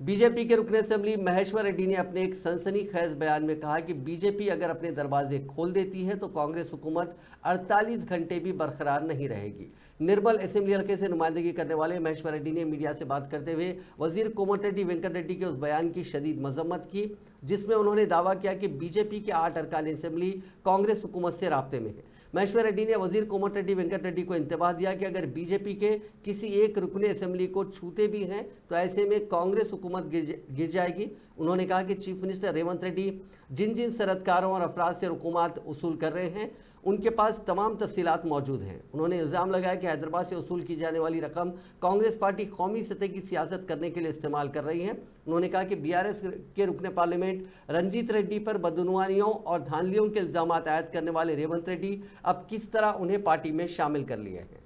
BJP के रुकन assembly Maheshwar Reddy ने अपने एक सनसनीखेज बयान में कहा कि बीजेपी अगर अपने दरवाजे खोल देती है तो कांग्रेस हुकूमत 48 घंटे भी बरकरार नहीं रहेगी। निर्मल असेंबली हल्के से नुमाइंदगी करने वाले महेश्वर रेड्डी ने मीडिया से बात करते हुए वजीर कोमटिरेड्डी वेंकट रेड्डी के उस बयान की शदीद मजम्मत की जिसमें उन्होंने दावा किया कि बीजेपी के 8 अरकान असेंबली कांग्रेस हुकूमत से राब्ते में है। महेश्वर रेड्डी ने वजीर कोमटिरेड्डी वेंकट रेड्डी को इंतबाह दिया कि अगर बीजेपी के किसी एक रुकने असेंबली को छूते भी हैं तो ऐसे में कांग्रेस हुकूमत गिर जाएगी। उन्होंने कहा कि चीफ मिनिस्टर रेवंत रेड्डी जिन जिन सरदकारों और अफराद से रुकूमत वसूल कर रहे हैं उनके पास तमाम तफसीलात मौजूद हैं। उन्होंने इल्ज़ाम लगाया कि हैदराबाद से वसूल की जाने वाली रकम कांग्रेस पार्टी कौमी सतह की सियासत करने के लिए इस्तेमाल कर रही है। उन्होंने कहा कि बीआरएस के रुकने पार्लियामेंट रंजीत रेड्डी पर बदनुमानियों और धांधलियों के इल्ज़ाम आयद करने वाले रेवंत रेड्डी अब किस तरह उन्हें पार्टी में शामिल कर लिए हैं।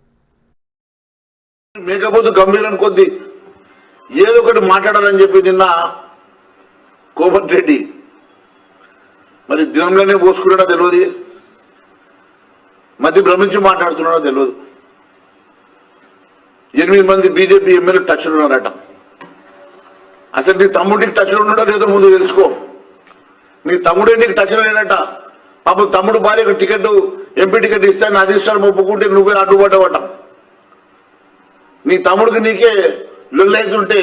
మేకపోతు గంభీరం కొద్ది ఏదో ఒకటి మాట్లాడాలని చెప్పి నిన్న కోమటిరెడ్డి మరి దినంలోనే పోసుకున్నాడో తెలియదు, మధ్య భ్రమించి మాట్లాడుతున్నాడో తెలియదు। 8 మంది బీజేపీ ఎమ్మెల్యే టచ్లో ఉన్నారట। అసలు నీ తమ్ముడికి టచ్లో ఉన్నాడో లేదో ముందు తెలుసుకో। నీ తమ్ముడే నీకు టచ్లో లేనట। పాపం తమ్ముడు భార్యకు టికెట్ ఎంపీ టికెట్ ఇస్తాను అధిష్టానం ఒప్పుకుంటే నువ్వే అడ్డుపడ్డవట। నీ తమ్ముడికి నీకే లొల్లైతుంటే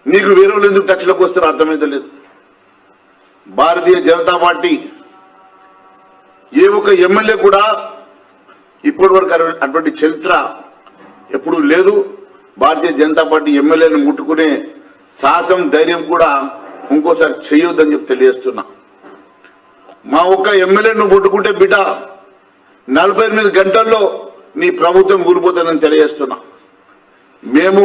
నీకు వేరే వాళ్ళు ఎందుకు టచ్లోకి వస్తారో అర్థమైతే లేదు। భారతీయ జనతా పార్టీ ఏ ఒక్క ఎమ్మెల్యే కూడా ఇప్పటి వరకు అటువంటి చరిత్ర ఎప్పుడూ లేదు। భారతీయ జనతా పార్టీ ఎమ్మెల్యేని ముట్టుకునే సాహసం ధైర్యం కూడా ఇంకోసారి చేయొద్దని చెప్పి తెలియజేస్తున్నా। మా ఒక్క ఎమ్మెల్యేను ముట్టుకుంటే బిడ్డ 48 గంటల్లో నీ ప్రభుత్వం కూలిపోతుందని తెలియజేస్తున్నా। మేము